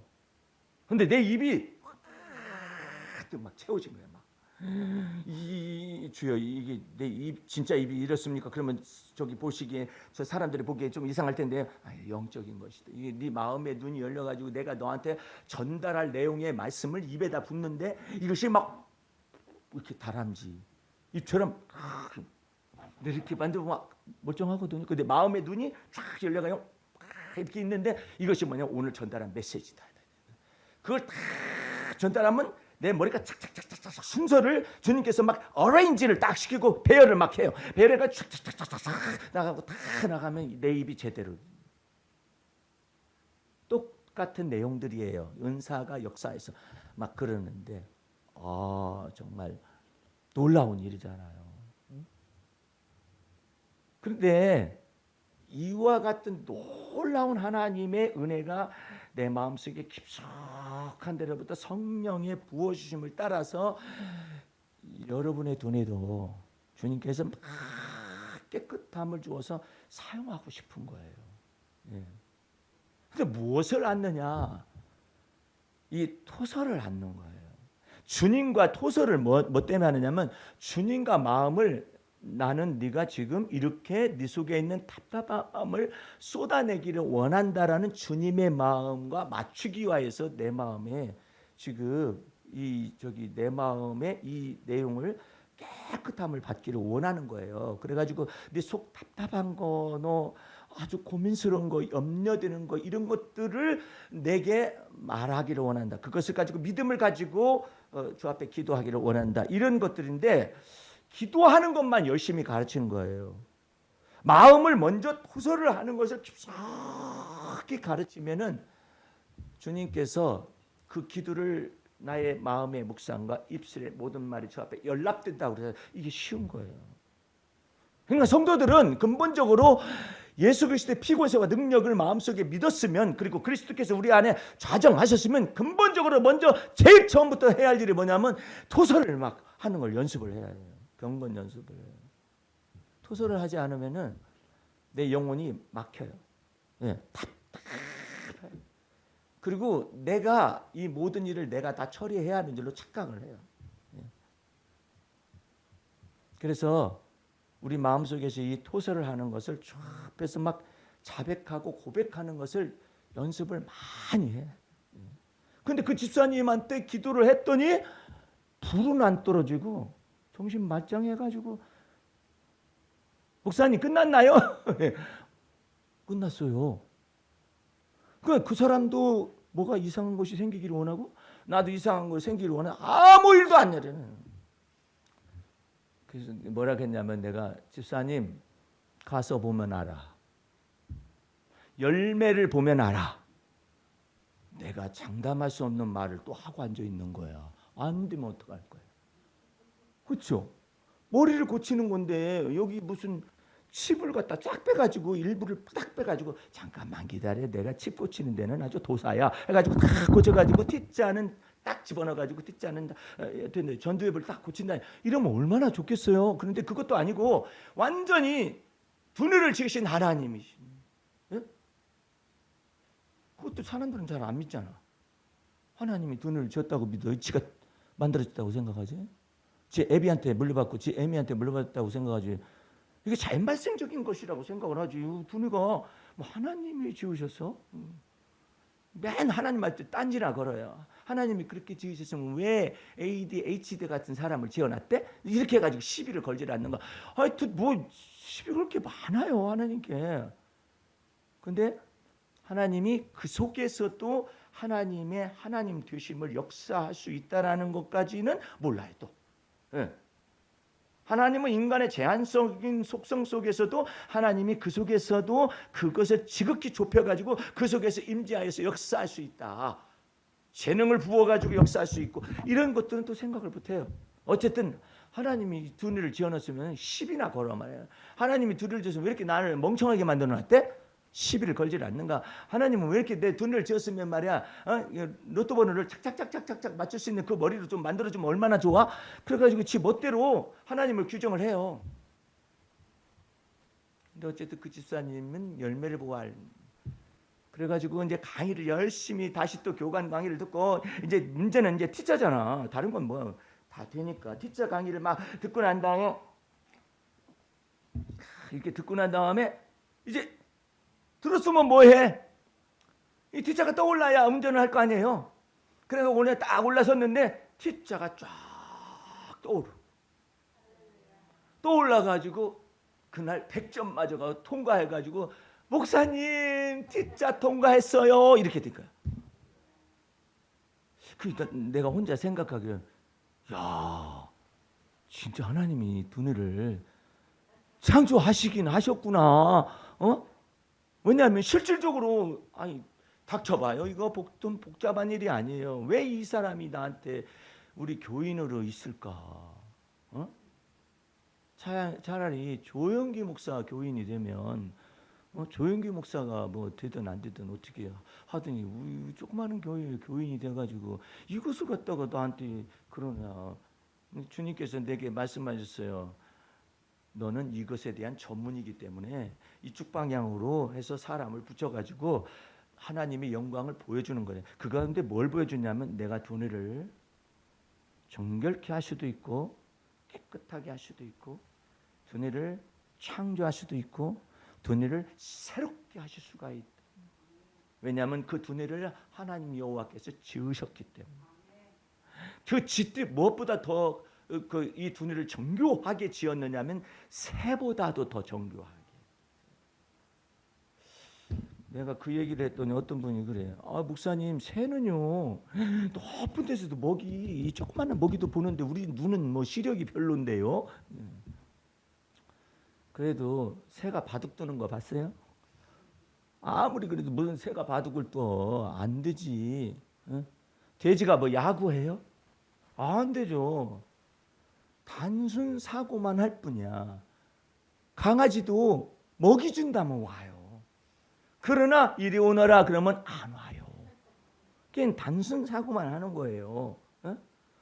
근데 내 입이 막 채워진 거야. 막 이 주여 이게 내 입 진짜 입이 이렇습니까? 그러면 저기 보시기에 저 사람들이 보기에 좀 이상할 텐데 영적인 것이다. 이게 네 마음의 눈이 열려가지고 내가 너한테 전달할 내용의 말씀을 입에다 붓는데 이것이 막 이렇게 다람쥐 입처럼 이렇게 만들고 막 멀쩡하거든요. 근데 마음의 눈이 쫙 열려가요. 이렇게 있는데 이것이 뭐냐 오늘 전달한 메시지다. 그걸 다 전달하면 내 머리가 착착착착착 순서를 주님께서 막 어레인지를 딱 시키고 배열을 막 해요. 배열가 착착착착착 나가고 다 나가면 내 입이 제대로 똑같은 내용들이에요. 은사가 역사에서 막 그러는데 정말 놀라운 일이잖아요. 그런데 이와 같은 놀라운 하나님의 은혜가 내 마음속에 깊숙한 데로부터 성령의 부어주심을 따라서 여러분의 두뇌도 주님께서 막 깨끗함을 주어서 사용하고 싶은 거예요. 근데 무엇을 얻느냐? 이 토설을 얻는 거예요. 주님과 토설을 뭐 때문에 하느냐면 주님과 마음을 나는 네가 지금 이렇게 네 속에 있는 답답함을 쏟아내기를 원한다라는 주님의 마음과 맞추기 위해서 내 마음에 지금 내 마음의 이 내용을 깨끗함을 받기를 원하는 거예요. 그래가지고 네 속 답답한 거, 너 아주 고민스러운 거, 염려되는 거 이런 것들을 내게 말하기를 원한다. 그것을 가지고 믿음을 가지고 주 앞에 기도하기를 원한다. 이런 것들인데. 기도하는 것만 열심히 가르치는 거예요. 마음을 먼저 토설을 하는 것을 깊숙이 가르치면은 주님께서 그 기도를 나의 마음의 묵상과 입술의 모든 말이 저 앞에 연락된다고 그래서 이게 쉬운 거예요. 그러니까 성도들은 근본적으로 예수 그리스도의 피고세와 능력을 마음속에 믿었으면 그리고 그리스도께서 우리 안에 좌정하셨으면 근본적으로 먼저 제일 처음부터 해야 할 일이 뭐냐면 토설을 막 하는 걸 연습을 해야 해요. 경건 연습을 해요. 토설을 하지 않으면은 내 영혼이 막혀요. 답답해요. 그리고 내가 이 모든 일을 내가 다 처리해야 하는 줄로 착각을 해요. 그래서 우리 마음속에서 이 토설을 하는 것을 쭉 앞에서 막 자백하고 고백하는 것을 연습을 많이 해. 근데 그 집사님한테 기도를 했더니 불은 안 떨어지고 정신 말짱해가지고 목사님 끝났나요? 끝났어요. 그 사람도 뭐가 이상한 것이 생기기를 원하고 나도 이상한 것이 생기기를 원해. 아무 일도 안 내려는. 그래서 뭐라 했냐면 내가 집사님 가서 보면 알아. 열매를 보면 알아. 내가 장담할 수 없는 말을 또 하고 앉아 있는 거야. 안 되면 어떡할 거야. 그렇죠? 머리를 고치는 건데 여기 무슨 칩을 갖다 쫙 빼가지고 일부를 딱 빼가지고 잠깐만 기다려, 내가 칩 고치는 데는 아주 도사야 해가지고 딱 고쳐가지고 T자는 딱 집어넣어가지고 T자는 전두엽을 딱 고친다. 이러면 얼마나 좋겠어요. 그런데 그것도 아니고 완전히 두뇌를 지으신 하나님이신. 예? 그것도 사람들은 잘 안 믿잖아. 하나님이 두뇌를 지었다고 믿어? 지가 만들어졌다고 생각하지? 지 애비한테 물려받고 지 애미한테 물려받았다고 생각하지? 이게 자연발생적인 것이라고 생각을 하지. 두뇌가 뭐 하나님이 지으셨어? 맨 하나님한테 딴지나 걸어요. 하나님이 그렇게 지으셨으면 왜 ADHD 같은 사람을 지어놨대? 이렇게 해가지고 시비를 걸질 않는 거. 하여튼 뭐 시비 그렇게 많아요, 하나님께. 근데 하나님이 그 속에서도 하나님의 하나님 되심을 역사할 수 있다라는 것까지는 몰라요, 또. 예. 하나님은 인간의 제한적인 속성 속에서도 하나님이 그 속에서도 그것을 지극히 좁혀가지고 그 속에서 임재하여서 역사할 수 있다. 재능을 부어가지고 역사할 수 있고 이런 것들은 또 생각을 못해요. 어쨌든 하나님이 두뇌를 지어놨으면 시비나 걸어 말이에요. 하나님이 두뇌를 지어서 왜 이렇게 나를 멍청하게 만들어놨대? 시비를 걸질 않는가? 하나님은 왜 이렇게 내 두뇌를 지었으면 말이야, 로또 번호를 착착착착착 맞출 수 있는 그 머리를 좀 만들어주면 얼마나 좋아? 그래가지고 지 멋대로 하나님을 규정을 해요. 근데 어쨌든 그 집사님은 열매를 보아할. 그래가지고 이제 강의를 열심히 다시 또 교관 강의를 듣고 이제 문제는 이제 T자잖아. 다른 건 뭐 다 되니까 T자 강의를 막 듣고 난 다음에 이렇게 듣고 난 다음에 이제 들었으면 뭐해? 이 T자가 떠올라야 운전을 할 거 아니에요. 그래서 오늘 딱 올라섰는데 T자가 쫙 떠올라가지고 그날 100점 맞아가 통과해가지고 목사님 T자 통과했어요 이렇게 된 거야. 그러니까 내가 혼자 생각하기엔 야 진짜 하나님이 두뇌를 창조하시긴 하셨구나. 왜냐하면 실질적으로 아니 닥쳐봐요. 이거 좀 복잡한 일이 아니에요. 왜 이 사람이 나한테 우리 교인으로 있을까? 차라리 조영기 목사 교인이 되면 조영기 목사가 뭐 되든 안 되든 어떻게 하더니 우리 조그마한 교회 교인이 돼가지고 이것을 갖다가 나한테 그러냐. 주님께서 내게 말씀하셨어요. 너는 이것에 대한 전문이기 때문에 이쪽 방향으로 해서 사람을 붙여가지고 하나님의 영광을 보여주는 거예요. 그 가운데 뭘 보여주냐면 내가 두뇌를 정결케 할 수도 있고 깨끗하게 할 수도 있고 두뇌를 창조할 수도 있고 두뇌를 새롭게 하실 수가 있다. 왜냐하면 그 두뇌를 하나님 여호와께서 지으셨기 때문에. 그 짓들 무엇보다 더 이 두뇌를 정교하게 지었느냐면 새보다도 더 정교하게. 내가 그 얘기를 했더니 어떤 분이 그래요. 목사님 새는요 높은 데서도 먹이 조그마한 먹이도 보는데 우리 눈은 뭐 시력이 별론데요. 그래도 새가 바둑 두는 거 봤어요? 아무리 그래도 무슨 새가 바둑을 떠 안 되지. 돼지가 뭐 야구해요? 안 되죠. 단순 사고만 할 뿐이야. 강아지도 먹이 준다면 와요. 그러나 이리 오너라 그러면 안 와요. 그냥 단순 사고만 하는 거예요.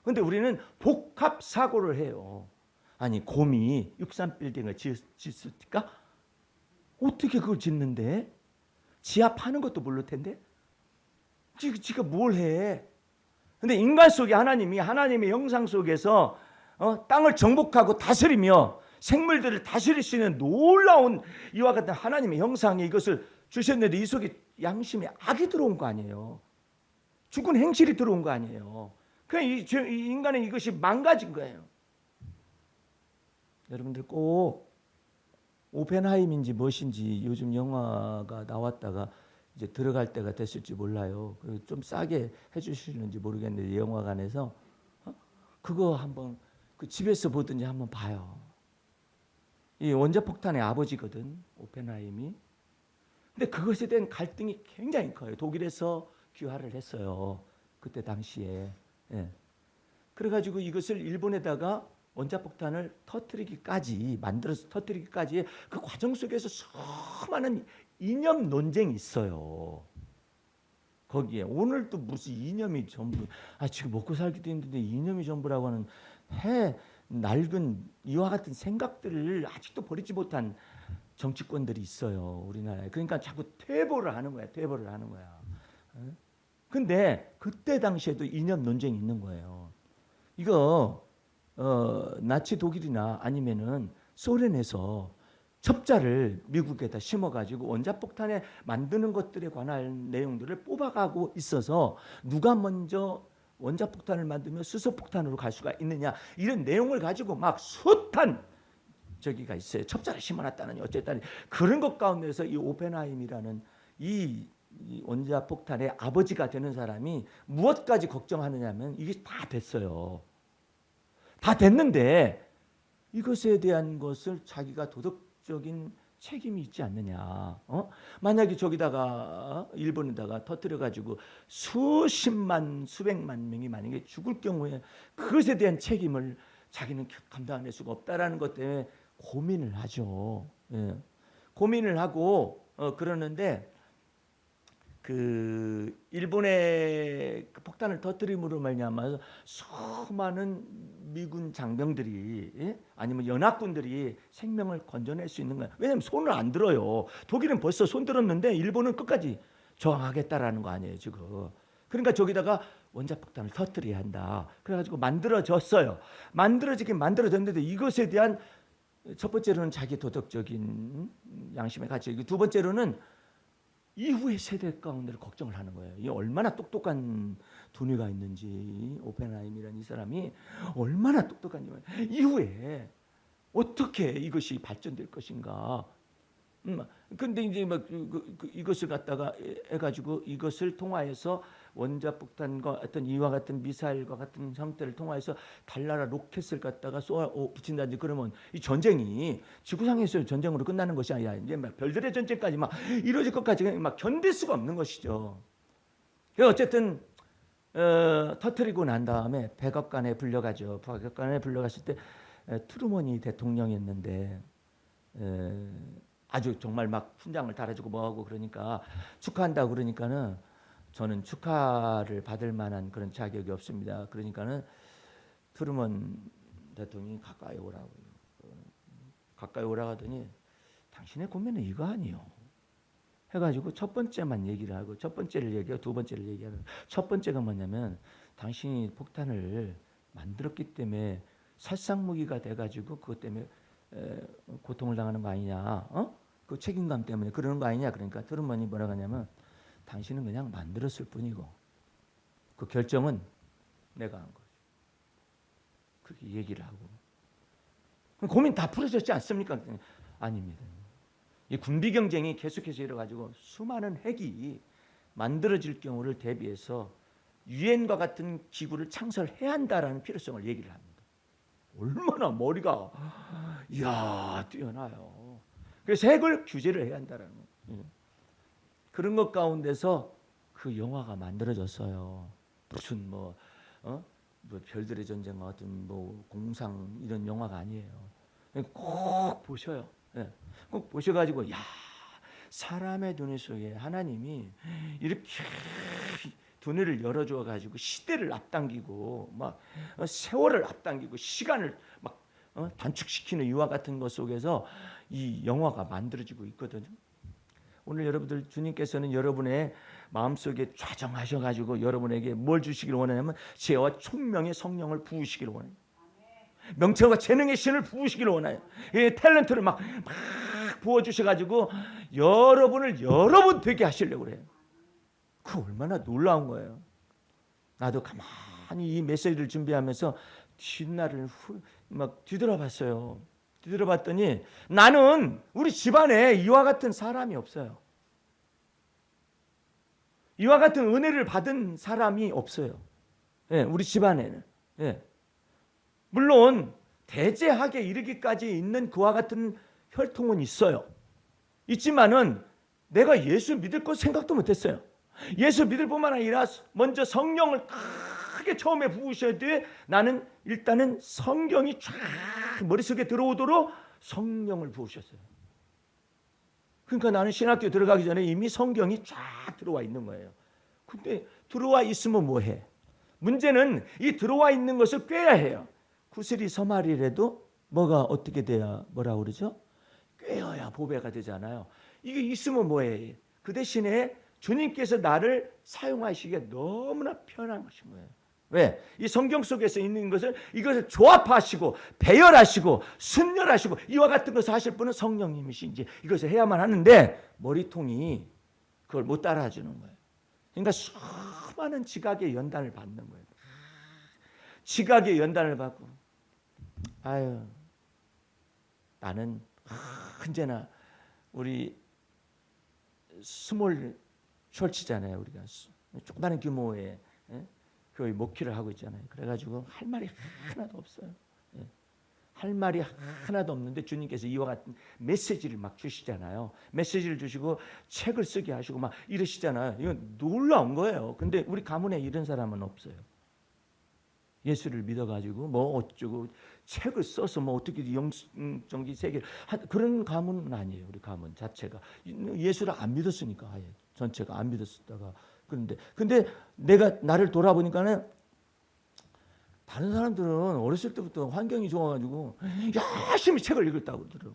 그런데 우리는 복합 사고를 해요. 아니 곰이 63빌딩을 짓을까? 어떻게 그걸 짓는데? 지하 파는 것도 모를 텐데? 지가 뭘 해? 근데 인간 속에 하나님이 하나님의 형상 속에서 땅을 정복하고 다스리며 생물들을 다스릴 수 있는 놀라운 이와 같은 하나님의 형상에 이것을 주셨는데 이 속에 양심에 악이 들어온 거 아니에요. 죽은 행실이 들어온 거 아니에요. 그냥 이 인간의 이것이 망가진 거예요. 여러분들 꼭 오펜하임인지 무엇인지 요즘 영화가 나왔다가 이제 들어갈 때가 됐을지 몰라요. 좀 싸게 해주시는지 모르겠는데 영화관에서 그거 한번 그 집에서 보든지 한번 봐요. 이 원자폭탄의 아버지거든 오펜하임이. 근데 그것에 대한 갈등이 굉장히 커요. 독일에서 귀화를 했어요. 그때 당시에. 예. 그래가지고 이것을 일본에다가 원자폭탄을 터뜨리기까지 만들어서 터뜨리기까지 그 과정 속에서 수많은 이념 논쟁이 있어요. 거기에 오늘도 무슨 이념이 전부 지금 먹고 살기도 힘든데 이념이 전부라고 하는 낡은 이와 같은 생각들을 아직도 버리지 못한 정치권들이 있어요, 우리나라에. 그러니까 자꾸 퇴보를 하는 거야. 근데 그때 당시에도 이념 논쟁이 있는 거예요. 이거 나치 독일이나 아니면은 소련에서 첩자를 미국에다 심어가지고 원자폭탄에 만드는 것들에 관한 내용들을 뽑아가고 있어서 누가 먼저 원자폭탄을 만들면 수소폭탄으로 갈 수가 있느냐, 이런 내용을 가지고 막 숱한 저기가 있어요. 첩자를 심어놨다느니 어쨌다니. 그런 것 가운데서 이 오펜하임이라는 이 원자폭탄의 아버지가 되는 사람이 무엇까지 걱정하느냐면 이게 다 됐어요. 다 됐는데 이것에 대한 것을 자기가 도덕적인 책임이 있지 않느냐. 만약에 저기다가 일본에다가 터뜨려가지고 수십만 수백만 명이 만약에 죽을 경우에 그것에 대한 책임을 자기는 감당할 수가 없다라는 것 때문에 고민을 하죠. 예. 고민을 하고 그러는데 그 일본의 그 폭탄을 터뜨림으로 말미암아서 수많은 미군 장병들이 아니면 연합군들이 생명을 건져낼 수 있는 거야. 왜냐하면 손을 안 들어요. 독일은 벌써 손 들었는데 일본은 끝까지 저항하겠다라는 거 아니에요 지금. 그러니까 저기다가 원자폭탄을 터뜨려야 한다. 그래가지고 만들어졌어요. 만들어지긴 만들어졌는데 이것에 대한 첫 번째로는 자기 도덕적인 양심의 가치, 두 번째로는 이후의 세대 가운데를 걱정을 하는 거예요. 이 얼마나 똑똑한 두뇌가 있는지, 오펜하임이라는 이 사람이 얼마나 똑똑한지, 이후에 어떻게 이것이 발전될 것인가. 근데 이제 막 이것을 갖다가 해가지고 이것을 통하여서 원자폭탄과 어떤 이와 같은 미사일과 같은 형태를 통하여서 달나라 로켓을 갖다가 쏘아 붙인다든지 그러면 이 전쟁이 지구상에서의 전쟁으로 끝나는 것이 아니라 이제 막 별들의 전쟁까지 막 이루어질 것까지 막 견딜 수가 없는 것이죠. 어쨌든 터뜨리고 난 다음에 백악관에 불려가죠. 백악관에 불려갔을 때 트루먼이 대통령이었는데 아주 정말 막 훈장을 달아주고 뭐하고 그러니까 축하한다고 그러니까는 저는 축하를 받을 만한 그런 자격이 없습니다. 그러니까는 트루먼 대통령이 가까이 오라고. 가까이 오라고 하더니 당신의 고민은 이거 아니요. 해가지고 첫 번째만 얘기를 하고 첫 번째를 얘기하고 두 번째를 얘기하는. 첫 번째가 뭐냐면 당신이 폭탄을 만들었기 때문에 살상무기가 돼가지고 그것 때문에 고통을 당하는 거 아니냐, 그 책임감 때문에 그러는 거 아니냐. 그러니까 트루먼이 뭐라고 하냐면 당신은 그냥 만들었을 뿐이고 그 결정은 내가 한 거죠. 그렇게 얘기를 하고 고민 다 풀어졌지 않습니까? 아닙니다. 이 군비 경쟁이 계속해서 일어가지고 수많은 핵이 만들어질 경우를 대비해서 유엔과 같은 기구를 창설해야 한다라는 필요성을 얘기를 합니다. 얼마나 머리가 뛰어나요. 그래서 핵을 규제를 해야 한다라는 거예요. 그런 것 가운데서 그 영화가 만들어졌어요. 무슨 뭐 별들의 전쟁 같은 뭐 공상 이런 영화가 아니에요. 꼭 보셔요. 꼭 보셔가지고 사람의 두뇌 속에 하나님이 이렇게 두뇌를 열어줘 가지고 시대를 앞당기고 막 세월을 앞당기고 시간을 막 단축시키는 이와 같은 것 속에서 이 영화가 만들어지고 있거든요. 오늘 여러분들 주님께서는 여러분의 마음속에 좌정하셔가지고 여러분에게 뭘 주시기를 원하냐면 지혜와 총명의 성령을 부으시기를 원해요. 명철과 재능의 신을 부으시기를 원해요. 탤런트를 막 부어주셔가지고 여러분을 여러분 되게 하시려고 그래요. 그 얼마나 놀라운 거예요. 나도 가만히 이 메시지를 준비하면서 뒷날을 막 뒤돌아봤어요. 뒤돌아봤더니 나는 우리 집안에 이와 같은 사람이 없어요. 이와 같은 은혜를 받은 사람이 없어요. 우리 집안에는. 물론 대제하게 이르기까지 있는 그와 같은 혈통은 있어요. 있지만은 내가 예수 믿을 것 생각도 못했어요. 예수 믿을 뿐만 아니라 먼저 성령을 크게 크게 처음에 부으셔야 돼. 나는 일단은 성경이 쫙 머릿속에 들어오도록 성령을 부으셨어요. 그러니까 나는 신학교 들어가기 전에 이미 성경이 쫙 들어와 있는 거예요. 근데 들어와 있으면 뭐해? 문제는 이 들어와 있는 것을 꿰야 해요. 구슬이 서말이라도 뭐가 어떻게 돼야 뭐라고 그러죠? 꿰어야 보배가 되잖아요. 이게 있으면 뭐해? 그 대신에 주님께서 나를 사용하시기에 너무나 편한 것인 거예요. 왜? 이 성경 속에서 있는 것을 이것을 조합하시고 배열하시고 순열하시고 이와 같은 것을 하실 분은 성령님이신지 이것을 해야만 하는데 머리통이 그걸 못 따라주는 거예요. 그러니까 수많은 지각의 연단을 받는 거예요. 지각의 연단을 받고 아유 나는 언제나 우리 스몰 철치잖아요. 우리가 조그마한 규모의 교회 목회를 하고 있잖아요. 그래가지고 할 말이 하나도 없어요. 할 말이 하나도 없는데 주님께서 이와 같은 메시지를 막 주시잖아요. 메시지를 주시고 책을 쓰게 하시고 막 이러시잖아요. 이건 놀라운 거예요. 근데 우리 가문에 이런 사람은 없어요. 예수를 믿어가지고 뭐 어쩌고 책을 써서 뭐 어떻게 영적인 세계를 그런 가문은 아니에요. 우리 가문 자체가 예수를 안 믿었으니까 아예 전체가 안 믿었다가 근데 내가 나를 돌아보니까는 다른 사람들은 어렸을 때부터 환경이 좋아가지고 열심히 책을 읽었다고 들어.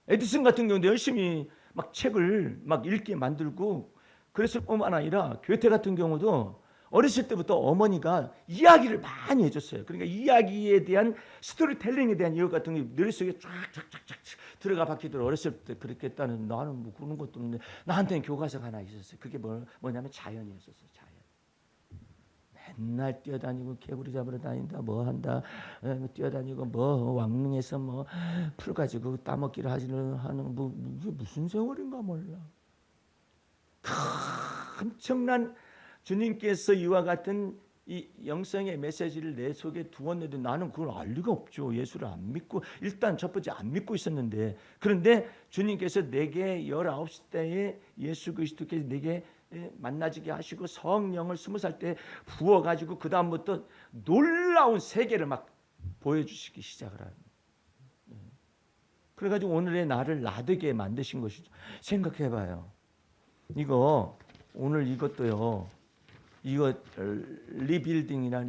에디슨 같은 경우도 열심히 막 책을 막 읽게 만들고 그랬을 뿐만 아니라 괴테 같은 경우도 어렸을 때부터 어머니가 이야기를 많이 해줬어요. 그러니까 이야기에 대한 스토리텔링에 대한 이유 같은 게 머릿속에 쫙쫙쫙쫙 들어가 봤기도 어렸을 때 그렇게 했다는 나는 뭐 그런 것도 없는데 나한테는 교과서가 하나 있었어요. 그게 뭐냐면 자연이었었어요. 자연. 맨날 뛰어다니고 개구리 잡으러 다닌다 뭐 한다 뛰어다니고 뭐 왕릉에서 뭐 풀 가지고 따먹기를 하는 뭐 이게 무슨 세월인가 몰라. 엄청난 주님께서 이와 같은 이 영성의 메시지를 내 속에 두었는데 나는 그걸 알 리가 없죠. 예수를 안 믿고 일단 첫 번째 안 믿고 있었는데 그런데 주님께서 내게 19때에 예수 그리스도께서 내게 만나지게 하시고 성령을 20살 때 부어가지고 그 다음부터 놀라운 세계를 막 보여주시기 시작을 하는 그래가지고 오늘의 나를 나되게 만드신 것이죠. 생각해봐요. 이거 오늘 이것도요. 이거 리빌딩이나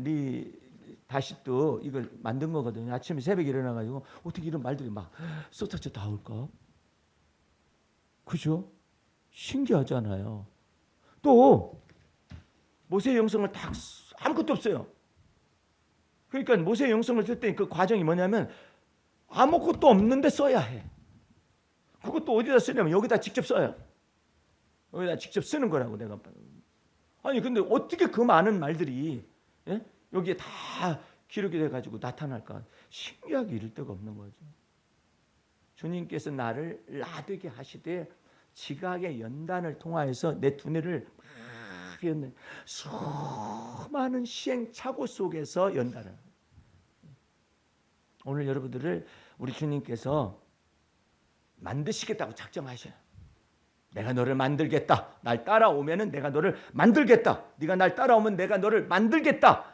다시 또 이걸 만든 거거든요. 아침에 새벽에 일어나가지고 어떻게 이런 말들이 막 쏟아져 나올까? 그죠? 신기하잖아요. 또 모세의 영성을 딱 아무것도 없어요. 그러니까 모세의 영성을 쓸 때 그 과정이 뭐냐면 아무것도 없는데 써야 해. 그것도 어디다 쓰냐면 여기다 직접 써요. 여기다 직접 쓰는 거라고 내가. 아니 근데 어떻게 그 많은 말들이 여기에 다 기록이 돼가지고 나타날까? 신기하게 이를 데가 없는 거죠. 주님께서 나를 나되게 하시되 지각의 연단을 통하여서 내 두뇌를 막 연단, 수많은 시행착오 속에서 연단을. 오늘 여러분들을 우리 주님께서 만드시겠다고 작정하셔요. 내가 너를 만들겠다. 날 따라오면은 내가 너를 만들겠다. 네가 날 따라오면 내가 너를 만들겠다.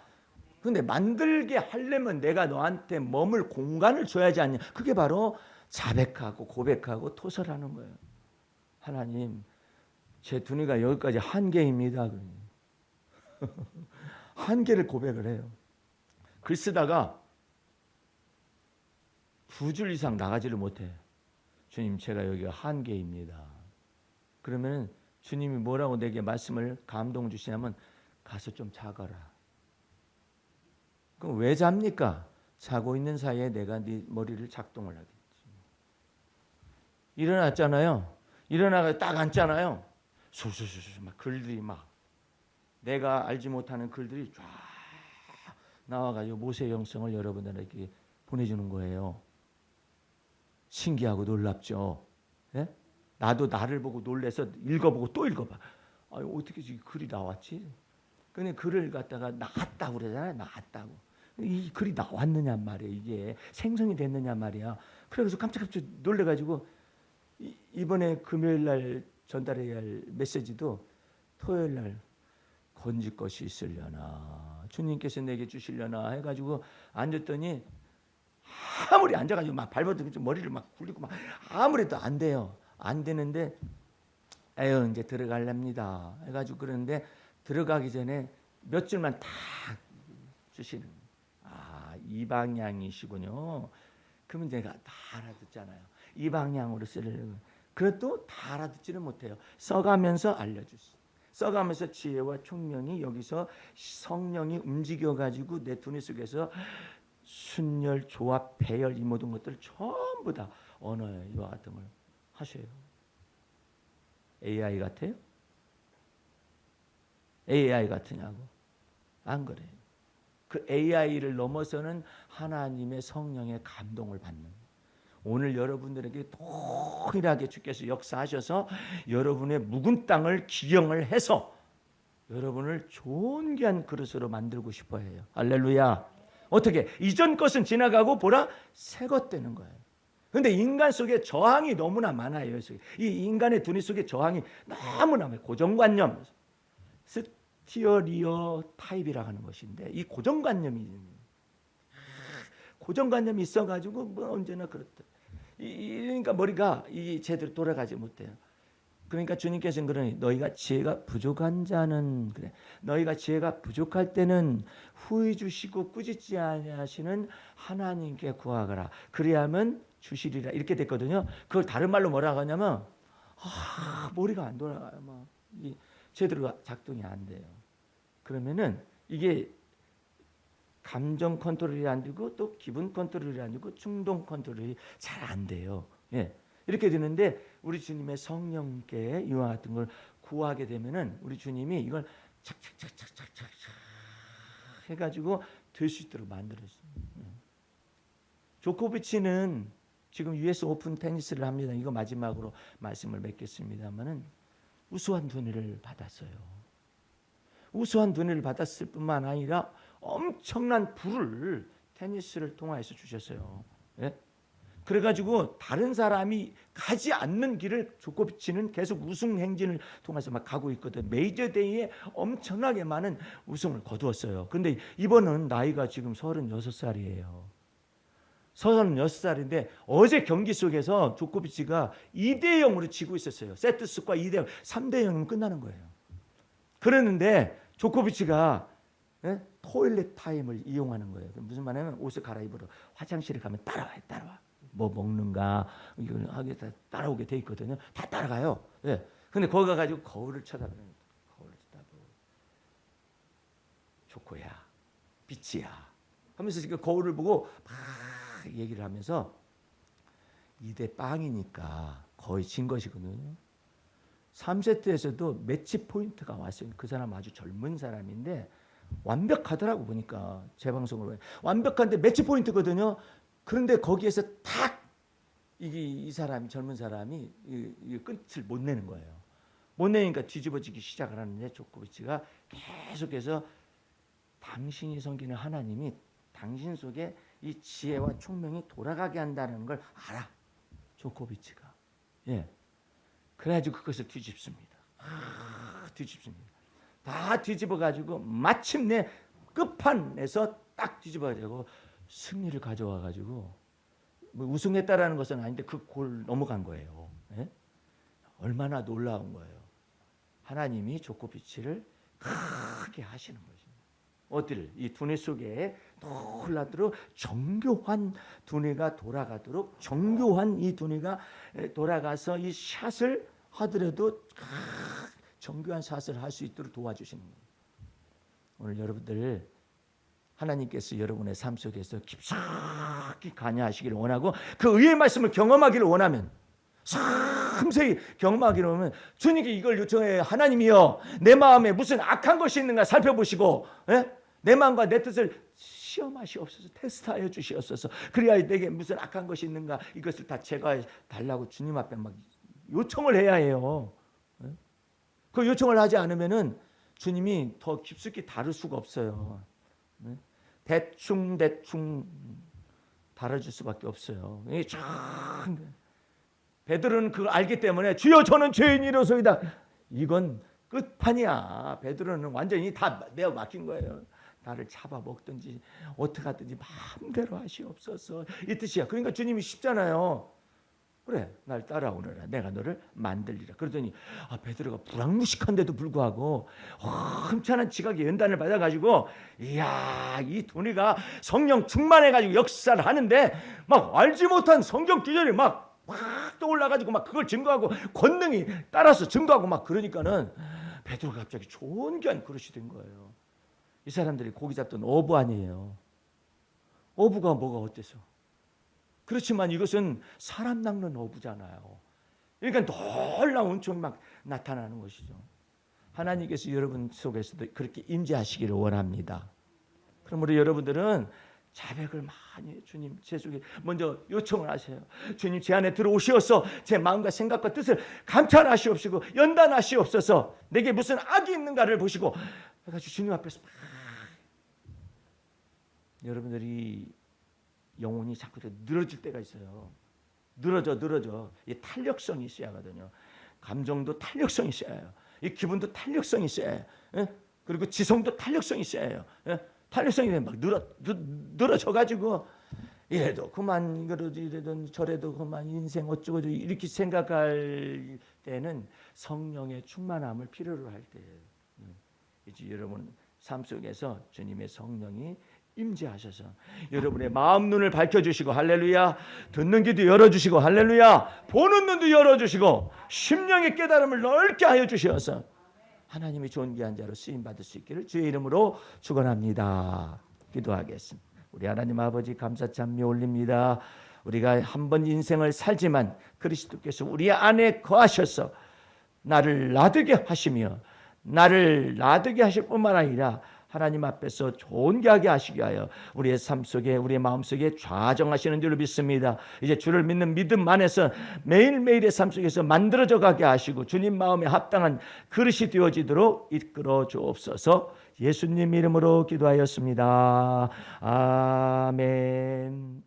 근데 만들게 하려면 내가 너한테 머물 공간을 줘야지 않냐. 그게 바로 자백하고 고백하고 토설하는 거예요. 하나님, 제 두뇌가 여기까지 한계입니다. 한계를 고백을 해요. 글 쓰다가 2줄 이상 나가지를 못해. 주님, 제가 여기가 한계입니다. 그러면 주님이 뭐라고 내게 말씀을 감동 주시냐면 가서 좀 자거라. 그럼 왜 잡니까? 자고 있는 사이에 내가 네 머리를 작동을 하겠지. 일어났잖아요. 일어나서 딱 앉잖아요. 술술술 막 글들이 막 내가 알지 못하는 글들이 쫙 나와가지고 모세의 영성을 여러분들에게 보내주는 거예요. 신기하고 놀랍죠. 예? 나도 나를 보고 놀래서 읽어보고 또 읽어봐. 아유, 어떻게 이 글이 나왔지? 근데 글을 갖다가 나왔다고 그러잖아요. 나왔다고. 이 글이 나왔느냐 말이야. 이게 생성이 됐느냐 말이야. 그래서 깜짝깜짝 놀래가지고 이번에 금요일 날 전달해야 할 메시지도 토요일 날 번질 것이 있으려나 주님께서 내게 주시려나 해가지고 앉았더니 아무리 앉아가지고 막 발버둥 머리를 막 굴리고 막 아무래도 안 돼요. 안 되는데 에휴 이제 들어갈랍니다 해가지고 그러는데 들어가기 전에 몇 줄만 딱 주시는 이 방향이시군요. 그러면 내가 다 알아듣잖아요. 이 방향으로 쓰려고. 그래도 다 알아듣지는 못해요. 써가면서 알려주시. 써가면서 지혜와 총명이 여기서 성령이 움직여가지고 내 두뇌 속에서 순열, 조합, 배열 이 모든 것들을 전부 다 언어에 이와 같은 걸 하셔요. AI 같아요? AI 같으냐고? 안 그래요. 그 AI를 넘어서는 하나님의 성령의 감동을 받는 오늘 여러분들에게 동일하게 주께서 역사하셔서 여러분의 묵은 땅을 기경을 해서 여러분을 존귀한 그릇으로 만들고 싶어 해요. 할렐루야. 어떻게? 이전 것은 지나가고 보라 새 것 되는 거예요. 그런데 인간 속에 저항이 너무나 많아요. 이 인간의 두뇌 속에 저항이 너무나 많아요. 고정관념, 스티어리어 타입이라고 하는 것인데 이 고정관념이 있어가지고 뭐 언제나 그렇다. 그러니까 머리가 제대로 돌아가지 못해요. 그러니까 주님께서는 그러니 너희가 지혜가 부족한 자는 그래. 너희가 지혜가 부족할 때는 후히 주시고 꾸짖지 아니하시는 하나님께 구하거라. 그리하면 주시리라. 이렇게 됐거든요. 그걸 다른 말로 뭐라고 하냐면 머리가 안 돌아가요. 막 제대로 작동이 안 돼요. 그러면은 이게 감정 컨트롤이 안 되고 또 기분 컨트롤이 안 되고 충동 컨트롤이 잘 안 돼요. 예. 이렇게 되는데 우리 주님의 성령께 이와 같은 걸 구하게 되면은 우리 주님이 이걸 착착착착착착 해가지고 될 수 있도록 만들었어요. 조코비치는 지금 US 오픈 테니스를 합니다. 이거 마지막으로 말씀을 맺겠습니다만은 우수한 두뇌를 받았어요. 우수한 두뇌를 받았을 뿐만 아니라 엄청난 부를 테니스를 통해서 주셨어요. 예? 그래가지고 다른 사람이 가지 않는 길을 조코비치는 계속 우승 행진을 통해서 막 가고 있거든. 메이저 대회에 엄청나게 많은 우승을 거두었어요. 그런데 이번은 나이가 지금 36살이에요. 36살인데 어제 경기 속에서 조코비치가 2대0으로 지고 있었어요. 세트 스코어 2대0, 3대0이면 끝나는 거예요. 그랬는데 조코비치가 토일렛 타임을 이용하는 거예요. 무슨 말이냐면 옷을 갈아입으러 화장실에 가면 따라와. 뭐 먹는가 이걸 하게 따라오게 돼 있거든요. 다 따라가요. 예. 근데 거기 가가지고 거울을 쳐다보는 거울을 쳐다보고 조코야, 비치야 하면서 지금 거울을 보고 막 얘기를 하면서 2대 빵이니까 거의 진 것이거든요. 3세트에서도 매치 포인트가 왔어요. 그 사람 아주 젊은 사람인데 완벽하더라고 보니까 재방송으로 완벽한데 매치 포인트거든요. 그런데 거기에서 탁 이 사람이 젊은 사람이 이 끝을 못 내는 거예요. 못 내니까 뒤집어지기 시작을 하는데 조코비치가 계속해서 당신이 섬기는 하나님이 당신 속에 이 지혜와 총명이 돌아가게 한다는 걸 알아. 조코비치가. 예. 그래가지고 그것을 뒤집습니다. 뒤집습니다. 다 뒤집어가지고 마침내 끝판에서 딱 뒤집어가지고 승리를 가져와가지고 뭐 우승했다라는 것은 아닌데 그 골 넘어간 거예요. 예? 얼마나 놀라운 거예요. 하나님이 조코비치를 크게 하시는 것입니다. 어디를? 이 두뇌 속에 놀라도록 정교한 두뇌가 돌아가도록 정교한 이 두뇌가 돌아가서 이 샷을 하더라도 정교한 샷을 할 수 있도록 도와주시는 거예요. 오늘 여러분들 하나님께서 여러분의 삶 속에서 깊숙이 관여하시기를 원하고 그 의의 말씀을 경험하기를 원하면 섬세히 경험하기를 원하면 주님께 이걸 요청해요. 하나님이여 내 마음에 무슨 악한 것이 있는가 살펴보시고 내 마음과 내 뜻을 시험하시옵소서. 테스트하여 주시옵소서. 그래야 내게 무슨 악한 것이 있는가 이것을 다 제거해 달라고 주님 앞에 막 요청을 해야 해요. 그 요청을 하지 않으면은 주님이 더 깊숙이 다룰 수가 없어요. 대충 다뤄줄 수밖에 없어요. 베드로는 그걸 알기 때문에 주여 저는 죄인이로소이다. 이건 끝판이야. 베드로는 완전히 다 내어 맡긴 거예요. 나를 잡아먹든지 어떻게 하든지 마음대로 하시옵소서, 이 뜻이야. 그러니까 주님이 쉽잖아요. 그래, 날 따라오너라, 내가 너를 만들리라. 그러더니 베드로가 불황무식한데도 불구하고 흠찬한 지각의 연단을 받아가지고, 이야, 이 도니가 성령 충만해가지고 역사를 하는데 막 알지 못한 성경 구절이 막 떠올라가지고 막 그걸 증거하고 권능이 따라서 증거하고 막 그러니까는 베드로가 갑자기 존귀한 그릇이 된 거예요. 이 사람들이 고기 잡던 어부 아니에요. 어부가 뭐가 어때서? 그렇지만 이것은 사람 낚는 어부잖아요. 그러니까 놀라운 은총이 막 나타나는 것이죠. 하나님께서 여러분 속에서도 그렇게 임재하시기를 원합니다. 그러므로 여러분들은 자백을 많이, 주님 제 속에 먼저 요청을 하세요. 주님, 제 안에 들어오시어서 제 마음과 생각과 뜻을 감찰하시옵시고 연단하시옵소서. 내게 무슨 악이 있는가를 보시고 해가지고 주님 앞에서 막 여러분들이 영혼이 자꾸 늘어질 때가 있어요. 늘어져. 이 탄력성이 있어야 하거든요. 감정도 탄력성이 있어야 해요. 이 기분도 탄력성이 있어야 해요. 그리고 지성도 탄력성이 있어야 해요. 탄력성이 막 늘어져가지고 이래도 그만, 이래도 저래도 그만, 인생 어쩌고 이렇게 생각할 때는 성령의 충만함을 필요로 할 때예요. 이제 여러분 삶 속에서 주님의 성령이 임재하셔서 여러분의 마음 눈을 밝혀주시고, 할렐루야, 듣는 귀도 열어주시고, 할렐루야, 보는 눈도 열어주시고, 심령의 깨달음을 넓게 하여 주셔서 하나님의 존귀한 자로 쓰임받을 수 있기를 주의 이름으로 축원합니다. 기도하겠습니다. 우리 하나님 아버지, 감사 찬미 올립니다. 우리가 한 번 인생을 살지만 그리스도께서 우리 안에 거하셔서 나를 나되게 하시며, 나를 나되게 하실 뿐만 아니라 하나님 앞에서 존귀하게 하시게 하여 우리의 삶 속에, 우리의 마음 속에 좌정하시는 줄을 믿습니다. 이제 주를 믿는 믿음 안에서 매일매일의 삶 속에서 만들어져 가게 하시고 주님 마음에 합당한 그릇이 되어지도록 이끌어 주옵소서. 예수님 이름으로 기도하였습니다. 아멘.